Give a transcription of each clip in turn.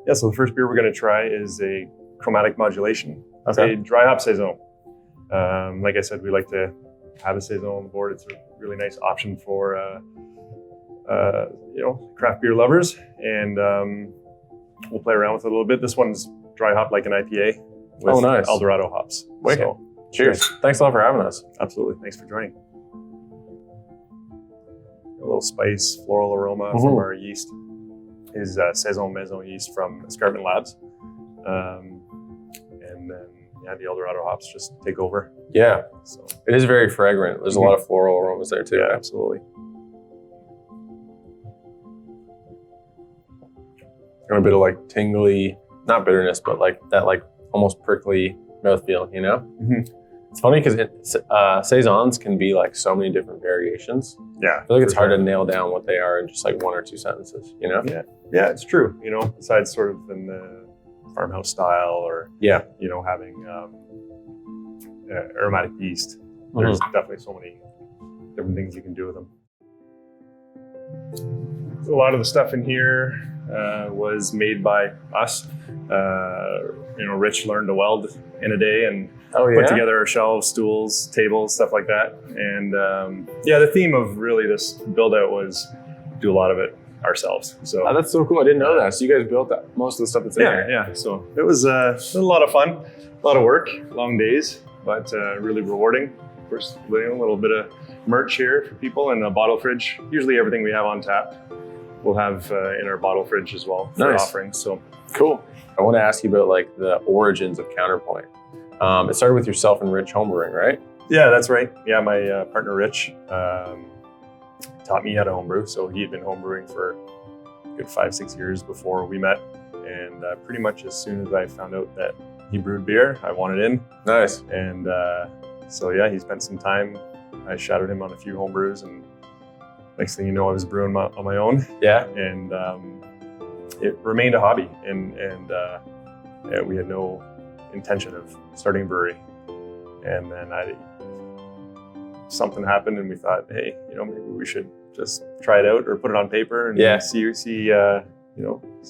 Yeah, so the first beer we're going to try is a Chromatic Modulation. It's Okay. a dry hop saison. Like I said, we like to have a saison on the board. It's a really nice option for craft beer lovers, and we'll play around with it a little bit. This one's dry hop like an IPA with nice. Eldorado hops. Wicked. So, Cheers. Thanks a lot for having us. absolutely. Thanks for joining. A little spice, floral aroma from our yeast is Saison Maison yeast from Escarpment Labs. And then, the Eldorado hops just take over. Yeah, So, it is very fragrant. There's a lot of floral aromas there too. yeah, absolutely. And a bit of like tingly, not bitterness, but like that like almost prickly mouthfeel, you know? Mhm. It's funny because saisons can be like so many different variations. Yeah. I feel like it's for hard sure. to nail down what they are in just like one or two sentences, you know? Yeah, it's true. Besides sort of in the farmhouse style or, Yeah. having aromatic yeast, there's definitely so many different things you can do with them. A lot of the stuff in here was made by us. Rich learned to weld in a day and put together our shelves, stools, tables, stuff like that. And the theme of really this build out was do a lot of it ourselves. So Oh, that's so cool. I didn't know that. So you guys built that, most of the stuff that's in there. yeah. So it was a lot of fun, a lot of work, long days, but really rewarding. Of course, a little bit of merch here for people and a bottle fridge. Usually everything we have on tap, we'll have in our bottle fridge as well for Nice. offerings. So Cool. I want to ask you about like the origins of Counterpoint. It started with yourself and Rich homebrewing, right? yeah, that's right. Yeah, my partner Rich taught me how to homebrew. So he had been homebrewing for a good 5-6 years before we met. And pretty much as soon as I found out that he brewed beer, I wanted in. Nice. And he spent some time. I shadowed him on a few homebrews, and next thing you know, I was brewing on my own. Yeah. And it remained a hobby, and we had no intention of starting a brewery. And then something happened, and we thought, hey, maybe we should just try it out or put it on paper and see what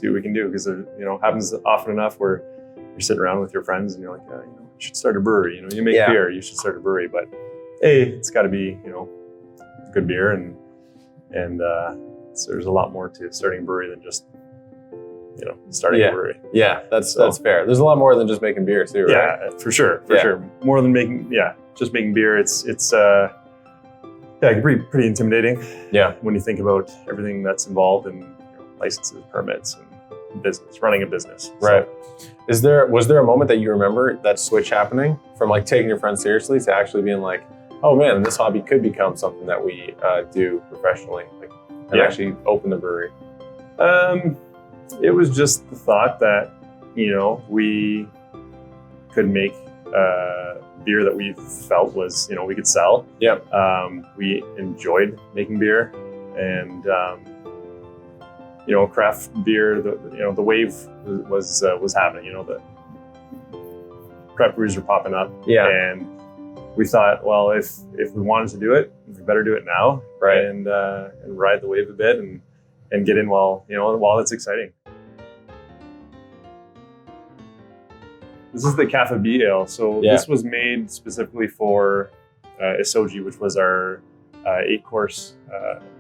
we can do, because it happens often enough where you're sitting around with your friends and you're like, you should start a brewery. You make beer, you should start a brewery, but it's got to be good beer, and so there's a lot more to starting a brewery than just starting a brewery. Yeah, that's fair. There's a lot more than just making beer too, right? Yeah, for sure. More than just making beer. It's pretty intimidating. Yeah. When you think about everything that's involved in licenses, permits, and running a business. Right. Was there a moment that you remember that switch happening from like taking your friends seriously to actually being like, oh man, this hobby could become something that we do professionally, and actually open the brewery? It was just the thought that, we could make beer that we felt was, we could sell. Yep. We enjoyed making beer, and craft beer. The wave was happening. The craft breweries were popping up. Yeah. And we thought, well, if we wanted to do it, we better do it now, Right. And ride the wave a bit and get in while it's exciting. This is the Kaffa Bee Ale. So this was made specifically for Isoji, which was our 8-course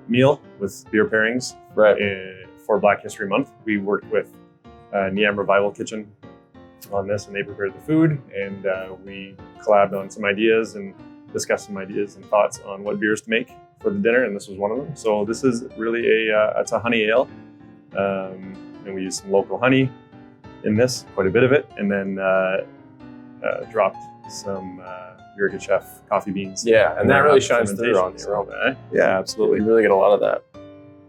meal with beer pairings for Black History Month. We worked with Niam Revival Kitchen on this, and they prepared the food, and we collabed on some ideas and discussed some ideas and thoughts on what beers to make for the dinner, and this was one of them. So this is really it's a honey ale, and we used some local honey in this, quite a bit of it, and then dropped some Yirgacheffe coffee beans. Yeah, and that really shines through on the aroma. Yeah, absolutely. You really get a lot of that.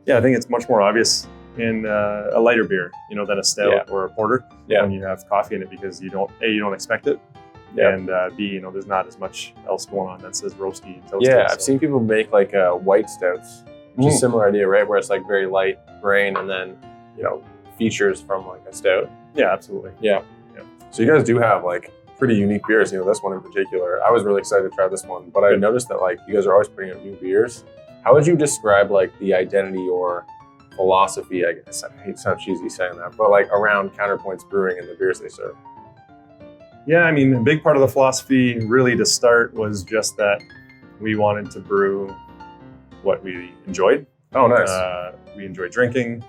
Yeah, I think it's much more obvious in a lighter beer, than a stout or a porter when you have coffee in it, because you don't expect it, and B, there's not as much else going on that says roasty and toasty. Yeah, I've seen people make like white stouts, which is a similar idea, right? Where it's like very light grain and then features from like a stout. Yeah, absolutely. Yeah. So you guys do have like pretty unique beers. This one in particular, I was really excited to try this one, but I noticed that like you guys are always putting out new beers. How would you describe like the identity or philosophy, I guess. It sounds cheesy saying that, but like around Counterpoint's brewing and the beers they serve? Yeah, I mean, a big part of the philosophy really to start was just that we wanted to brew what we enjoyed. Oh, nice. We enjoy drinking.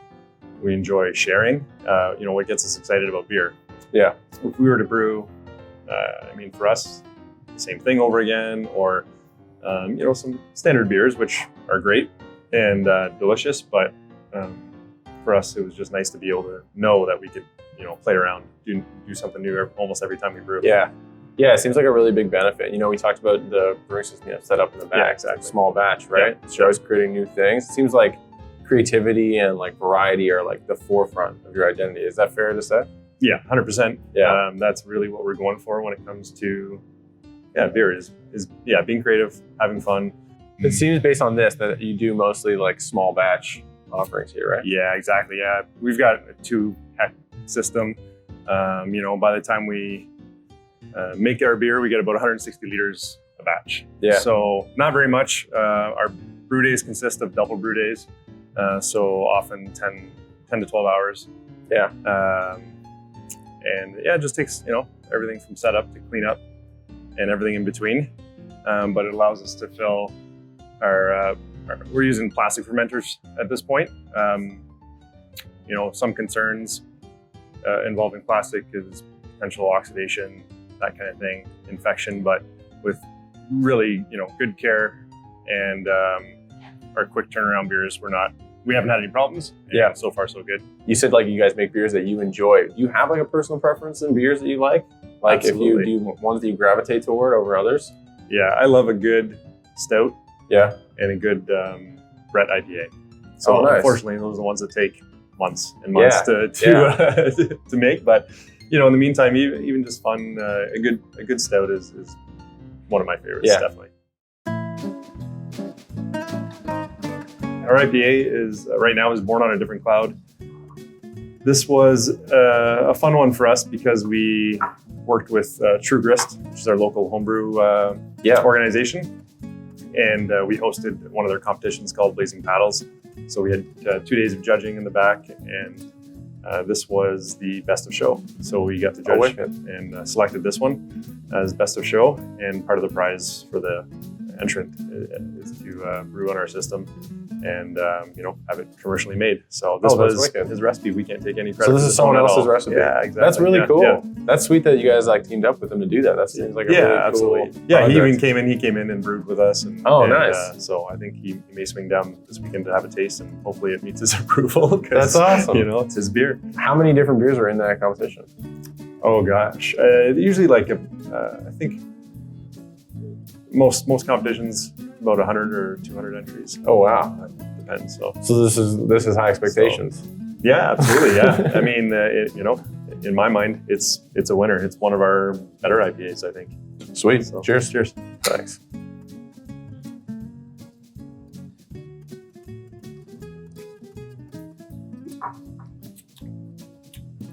We enjoy sharing. What gets us excited about beer. Yeah. If we were to brew, I mean, for us, the same thing over again, or some standard beers, which are great and delicious, but for us, it was just nice to be able to know that we could, play around, do something new almost every time we brew. Yeah. Yeah, it seems like a really big benefit. We talked about the brewing system you have set up in the back. Yeah, exactly. Small batch, right? Yeah. So you're always creating new things. It seems like creativity and like variety are like the forefront of your identity. Is that fair to say? Yeah, 100%. Yeah. That's really what we're going for when it comes to beer is being creative, having fun. It seems based on this that you do mostly like small batch offerings here, right? Yeah, exactly. Yeah, we've got a 2-heck system. By the time we make our beer, we get about 160 liters a batch. Yeah. So not very much. Our brew days consist of double brew days. So often 10 to 12 hours. Yeah. And it just takes, everything from setup to cleanup and everything in between. But it allows us to fill we're using plastic fermenters at this point. Some concerns involving plastic is potential oxidation, that kind of thing, infection, but with really, good care and our quick turnaround beers, we haven't had any problems. Yeah. So far, so good. You said like you guys make beers that you enjoy. Do you have like a personal preference in beers that you like? Like Absolutely. If you do ones that you gravitate toward over others? Yeah, I love a good stout. Yeah. And a good Brett IPA. So nice. Unfortunately, those are the ones that take months and months to make. But in the meantime, even just fun, a good stout is one of my favorites. Yeah. Definitely. Our IPA is right now is born on a different cloud. This was a fun one for us because we worked with True Grist, which is our local homebrew organization. And we hosted one of their competitions called Blazing Paddles. So we had 2 days of judging in the back, and this was the best of show. So we got to judge and selected this one as best of show. And part of the prize for the entrant is to brew on our system and have it commercially made. So this was his recipe. We can't take any credit. So this is someone else's recipe. Yeah, exactly. That's really cool. Yeah. That's sweet that you guys like teamed up with him to do that. That seems like a really absolutely. cool Yeah, project. he came in and brewed with us. And, nice. So I think he may swing down this weekend to have a taste, and hopefully it meets his approval. That's awesome. It's his beer. How many different beers were in that competition? Oh gosh, usually like I think most competitions about 100 or 200 entries. Oh wow, depends. So this is high expectations. So, yeah, absolutely. Yeah, I mean, in my mind, it's a winner. It's one of our better IPAs, I think. Sweet. So, cheers. Thanks.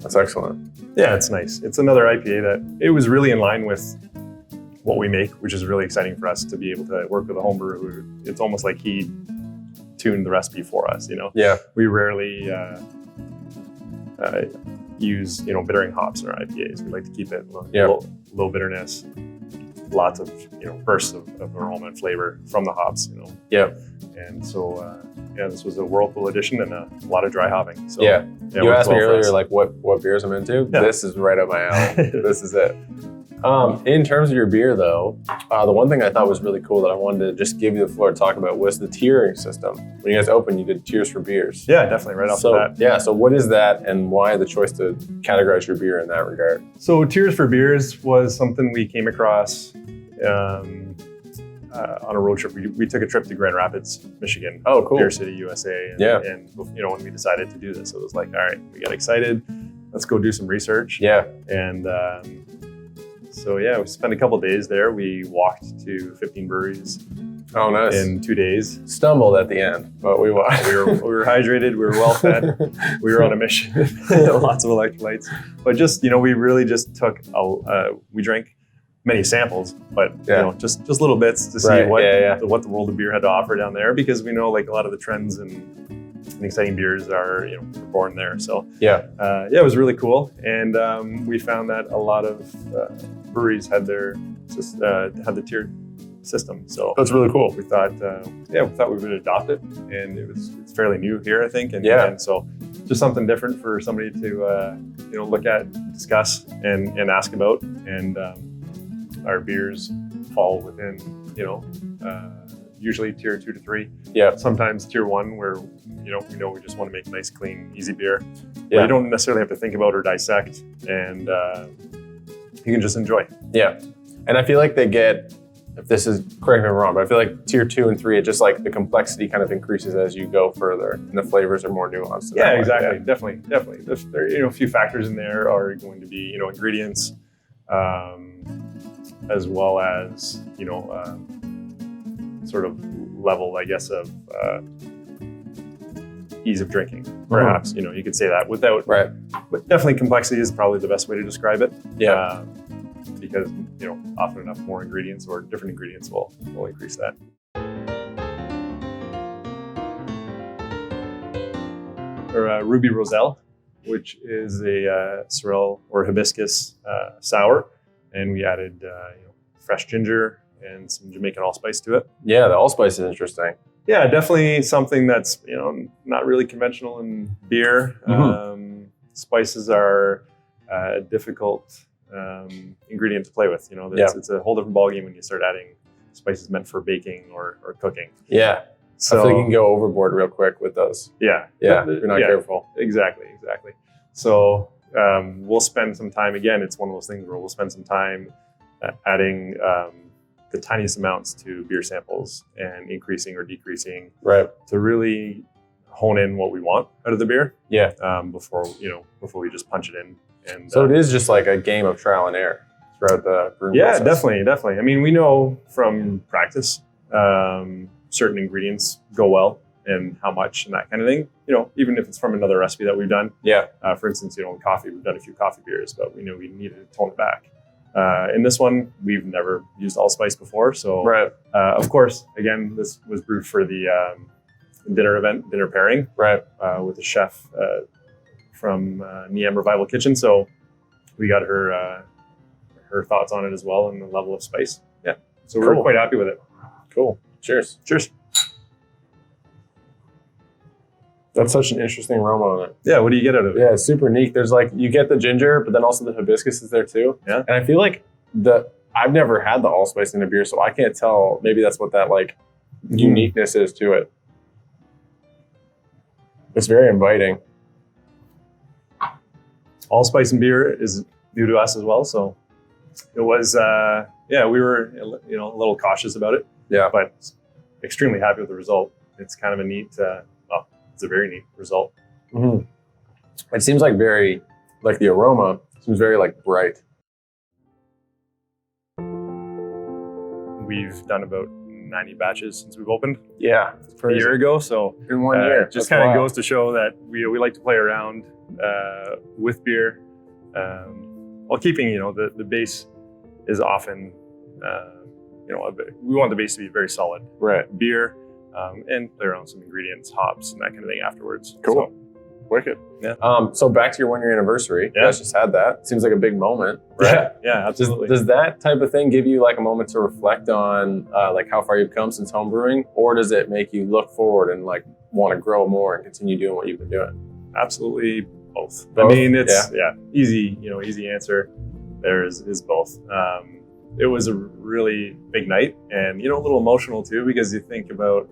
That's excellent. Yeah, it's nice. It's another IPA that it was really in line with what we make, which is really exciting for us to be able to work with a homebrewer who it's almost like he tuned the recipe for us, Yeah. We rarely use, bittering hops in our IPAs. We like to keep it low bitterness, lots of, bursts of aroma and flavor from the hops, Yeah. And so, this was a Whirlpool edition and a lot of dry hopping. So, Yeah. You asked me earlier, like what beers I'm into. Yeah. This is right up my alley. This is it. In terms of your beer, though, the one thing I thought was really cool that I wanted to just give you the floor to talk about was the tiering system. When you guys opened, you did tiers for beers. Yeah, definitely, right off the bat. Yeah, so what is that, and why the choice to categorize your beer in that regard? So tiers for beers was something we came across on a road trip. We took a trip to Grand Rapids, Michigan. Oh, cool. Beer City, USA. And when we decided to do this, it was like, all right, we got excited. Let's go do some research. Yeah. And we spent a couple of days there. We walked to 15 breweries. Oh, nice. In 2 days. Stumbled at the end, but we walked. We were hydrated. We were well fed. We were on a mission. Lots of electrolytes. But just, we really just took, we drank many samples, but just little bits to see what the world of beer had to offer down there, because we know like a lot of the trends and exciting beers are born there. So it was really cool, and we found that a lot of breweries had the tiered system. So that's really cool. We thought we would adopt it, and it's fairly new here, I think, and so just something different for somebody to look at, discuss, and ask about, and our beers fall within usually tier 2 to 3. Yeah. Sometimes tier 1, where we just want to make nice, clean, easy beer. Yeah. You don't necessarily have to think about or dissect, and you can just enjoy. Yeah. And I feel like they get, if this is, correct me if I'm wrong, but I feel like tier 2 and 3, it just like the complexity kind of increases as you go further, and the flavors are more nuanced. Yeah, exactly. Yeah. Definitely. There, a few factors in there are going to be, ingredients, as well as, sort of level, I guess, of ease of drinking, perhaps. Mm-hmm. You could say that without, right. But definitely complexity is probably the best way to describe it. Yeah. Because, often enough more ingredients or different ingredients will increase that. Or Rubee Roselle, which is a sorrel or hibiscus sour, and we added fresh ginger and some Jamaican allspice to it. Yeah, the allspice is interesting. Yeah, definitely something that's not really conventional in beer. Mm-hmm. Spices are difficult ingredient to play with. It's a whole different ballgame when you start adding spices meant for baking or cooking. Yeah. So I feel you can go overboard real quick with those. Yeah. Yeah. If you're not careful. Exactly. So we'll spend some time, again, it's one of those things where we'll spend some time adding the tiniest amounts to beer samples and increasing or decreasing, right, to really hone in what we want out of the beer. Yeah. Before we just punch it in. And so it is just like a game of trial and error throughout the brewing process. Definitely. I mean, we know from practice certain ingredients go well and how much and that kind of thing. Even if it's from another recipe that we've done. Yeah. For instance, in coffee, we've done a few coffee beers, but we know we needed to tone it back. In this one, we've never used allspice before, so right. Of course, again, this was brewed for the dinner pairing, right, with a chef from Niam Revival Kitchen. So we got her thoughts on it as well, and the level of spice. Yeah, so we're quite happy with it. Cool. Cheers. That's such an interesting aroma on it. Yeah, what do you get out of it? Yeah, it's super neat. There's you get the ginger, but then also the hibiscus is there too. Yeah. And I feel like I've never had the allspice in a beer, so I can't tell. Maybe that's what that uniqueness is to it. It's very inviting. Allspice in beer is new to us as well, so it was, we were a little cautious about it. Yeah. But extremely happy with the result. It's kind of a neat, it's a very neat result. Mm-hmm. It seems very, the aroma seems very bright. We've done about 90 batches since we've opened. Yeah. A year ago. So in 1 year. Just kind of goes to show that we like to play around with beer, while keeping, the base is often, we want the base to be very solid. Right. Beer, and play around with some ingredients, hops, and that kind of thing afterwards. Cool. So, wicked. Yeah. So back to your 1 year anniversary. You guys just had that. Seems like a big moment, right? Yeah, absolutely. Does that type of thing give you a moment to reflect on how far you've come since homebrewing, or does it make you look forward and want to grow more and continue doing what you've been doing? Absolutely both. I mean, it's easy answer. There is both. It was a really big night, and a little emotional too, because you think about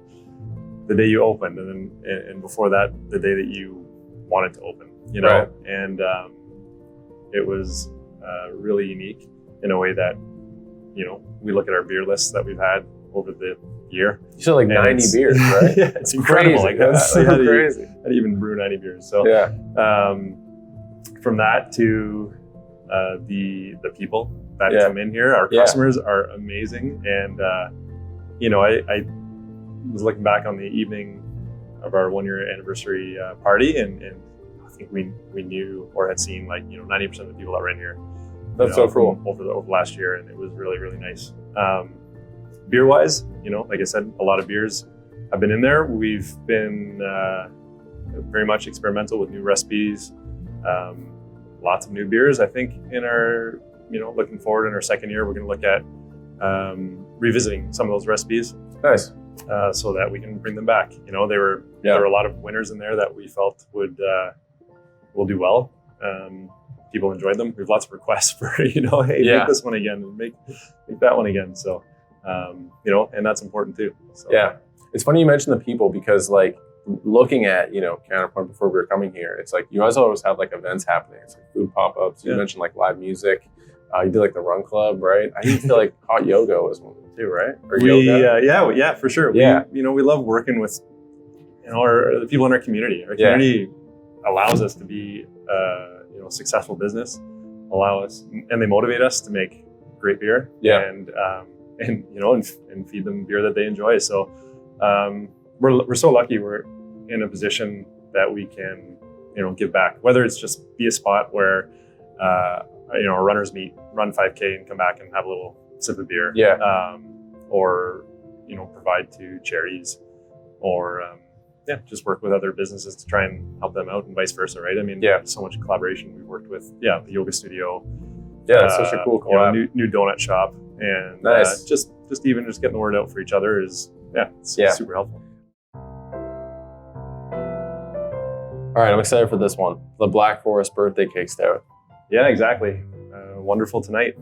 the day you opened, and before that, the day that you wanted to open, right. And it was really unique in a way that, we look at our beer lists that we've had over the year. You said 90 beers, right? Yeah, it's incredible. That's so crazy. How do you even brew 90 beers? So yeah. From that to the people that come in here, our customers are amazing, and I was looking back on the evening of our 1 year anniversary party, and I think we knew or had seen 90% of the people that were in here. That's so cool. Over last year, and it was really, really nice. Beer wise, like I said, a lot of beers have been in there. We've been very much experimental with new recipes, lots of new beers. I think in our, looking forward in our second year, we're going to look at revisiting some of those recipes. Nice. So that we can bring them back. There were a lot of winners in there that we felt will do well. People enjoyed them. We have lots of requests for, hey, make this one again and make that one again. So, and that's important too. So. Yeah. It's funny you mentioned the people because like looking at, Counterpoint before we were coming here, it's like you guys always have like events happening. It's like food pop-ups. You mentioned like live music. You did like the Run Club, right? I even feel like hot yoga was one of them too, right? Or yoga? Yeah, for sure. Yeah. We love working with, the people in our community. Our community allows us to be, successful business, and they motivate us to make great beer. Yeah. And feed them beer that they enjoy. So we're so lucky we're in a position that we can, give back, whether it's just be a spot where, our runners meet, run 5K and come back and have a little sip of beer. Yeah. Or, provide to charities or, just work with other businesses to try and help them out and vice versa, right? I mean, so much collaboration. We've worked with, the yoga studio. Yeah, that's such a cool collab. New donut shop. And nice. Just even just getting the word out for each other is, it's super helpful. All right, I'm excited for this one. The Black Forest Birthday Cake Stout. Yeah, exactly. Wonderful tonight.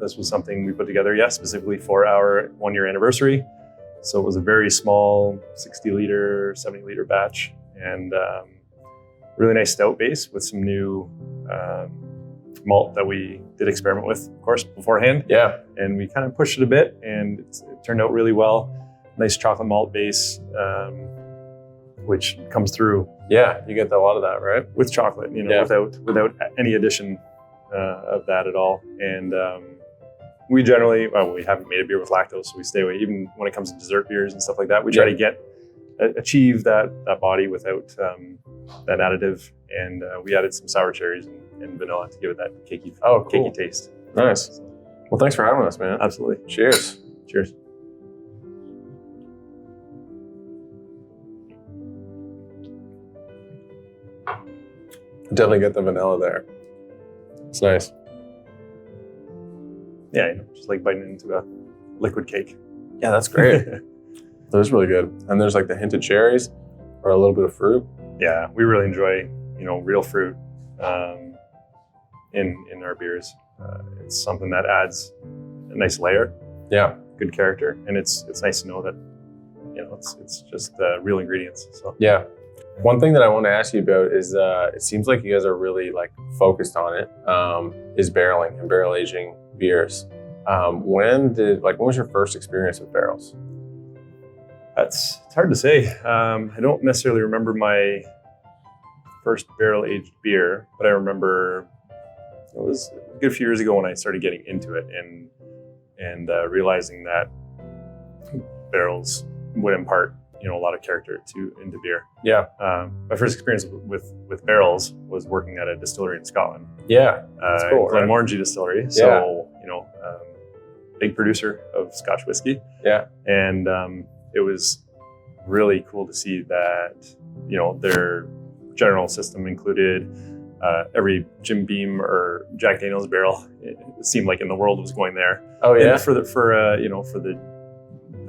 This was something we put together, specifically for our 1-year anniversary. So it was a very small 60 liter, 70 liter batch, and really nice stout base with some new malt that we did experiment with, of course, beforehand. Yeah. And we kind of pushed it a bit, and it turned out really well. Nice chocolate malt base, which comes through. Yeah, you get a lot of that, right? With chocolate, without any addition of that at all. And we generally, we haven't made a beer with lactose, so we stay away. Even when it comes to dessert beers and stuff like that, we try to achieve that body without that additive. And we added some sour cherries and vanilla to give it that cakey taste. Nice. Well, thanks for having us, man. Absolutely. Cheers. Cheers. Definitely get the vanilla there. It's nice. Yeah, just like biting into a liquid cake. Yeah, that's great. That is really good. And there's like the hint of cherries or a little bit of fruit. Yeah, we really enjoy, real fruit in our beers. It's something that adds a nice layer. Yeah. Good character. And it's nice to know that, it's just real ingredients. So yeah. One thing that I want to ask you about is it seems like you guys are really like focused on it, is barreling and barrel aging beers. When was your first experience with barrels? It's hard to say. I don't necessarily remember my first barrel aged beer, but I remember it was a good few years ago when I started getting into it and realizing that barrels would impart a lot of character into beer. Yeah. My first experience with barrels was working at a distillery in Scotland. Yeah, that's cool. Glenmorangie Distillery. So, big producer of Scotch whiskey. Yeah. And it was really cool to see that, their general system included every Jim Beam or Jack Daniel's barrel. It seemed like in the world was going there. Oh yeah. And for the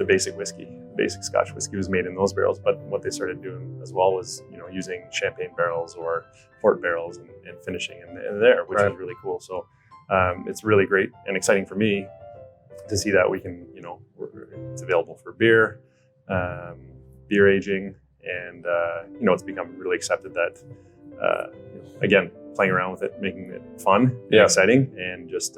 basic whiskey. Basic Scotch whiskey was made in those barrels, but what they started doing as well was, using champagne barrels or port barrels and finishing in there, which is really cool. So it's really great and exciting for me to see that we can, it's available for beer aging, and it's become really accepted that, again, playing around with it, making it fun and exciting, and just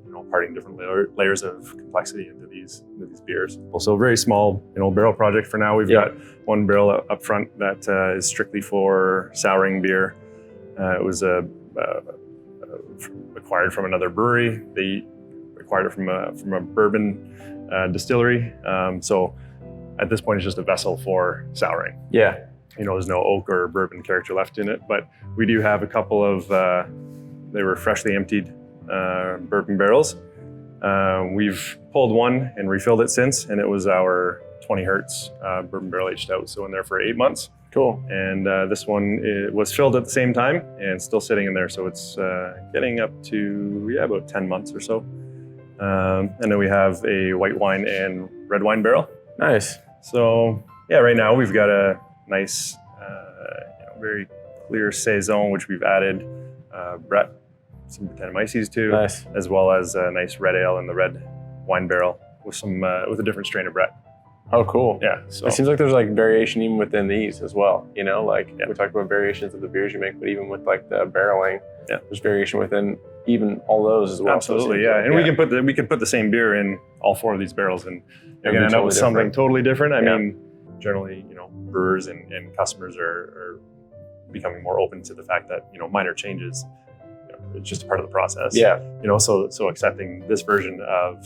imparting different layers of complexity into these beers. Also, a very small, barrel project for now. We've got one barrel up front that is strictly for souring beer. It was acquired from another brewery. They acquired it from a bourbon distillery. So at this point, it's just a vessel for souring. Yeah. There's no oak or bourbon character left in it, but we do have a couple of, they were freshly emptied bourbon barrels. We've pulled one and refilled it since, and it was our 20 hertz bourbon barrel aged out, so in there for 8 months. Cool. And this one was filled at the same time and still sitting in there, so it's getting up to about 10 months or so. And then we have a white wine and red wine barrel. Nice. So yeah, right now we've got a nice, very clear saison, which we've added Brett, some Brettanomyces to, nice, as well as a nice red ale in the red wine barrel with some with a different strain of Brett. Oh, cool. Yeah. So it seems like there's like variation even within these as well. You know, like we talked about variations of the beers you make, but even with like the barreling, there's variation within even all those as well. Absolutely, yeah. And we can put the same beer in all 4 of these barrels, and you're gonna end up with something totally different. I mean, generally, brewers and customers are becoming more open to the fact that minor changes, it's just a part of the process. Yeah. So accepting this version of,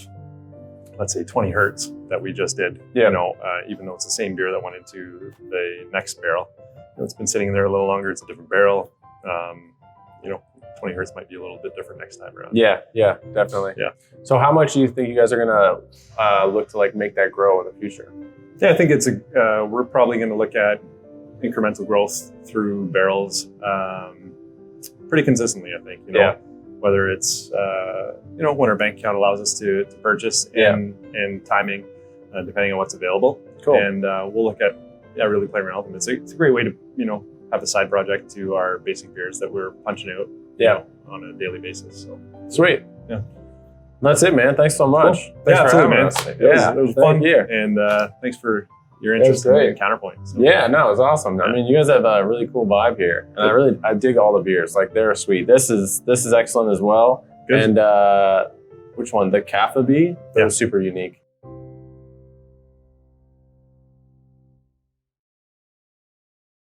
let's say, 20 hertz that we just did, even though it's the same beer that went into the next barrel, it's been sitting there a little longer, it's a different barrel. 20 hertz might be a little bit different next time around. Yeah, definitely. Yeah. So how much do you think you guys are gonna look to like make that grow in the future? Yeah, I think it's we're probably gonna look at incremental growth through barrels pretty consistently, I think. Whether it's when our bank account allows us to purchase and timing, depending on what's available. Cool. And we'll look at really playing around with them. It's a great way to have a side project to our basic beers that we're punching out on a daily basis. So sweet. Yeah. That's it, man. Thanks so much. Cool. Thanks for having man. us. It was fun. And thanks for your interest in Counterpoint. So. Yeah, no, it's awesome. Yeah. I mean, you guys have a really cool vibe here, and I dig all the beers. Like, they're sweet. This is excellent as well. Good. And which one? The Kaffa bee? That was super unique.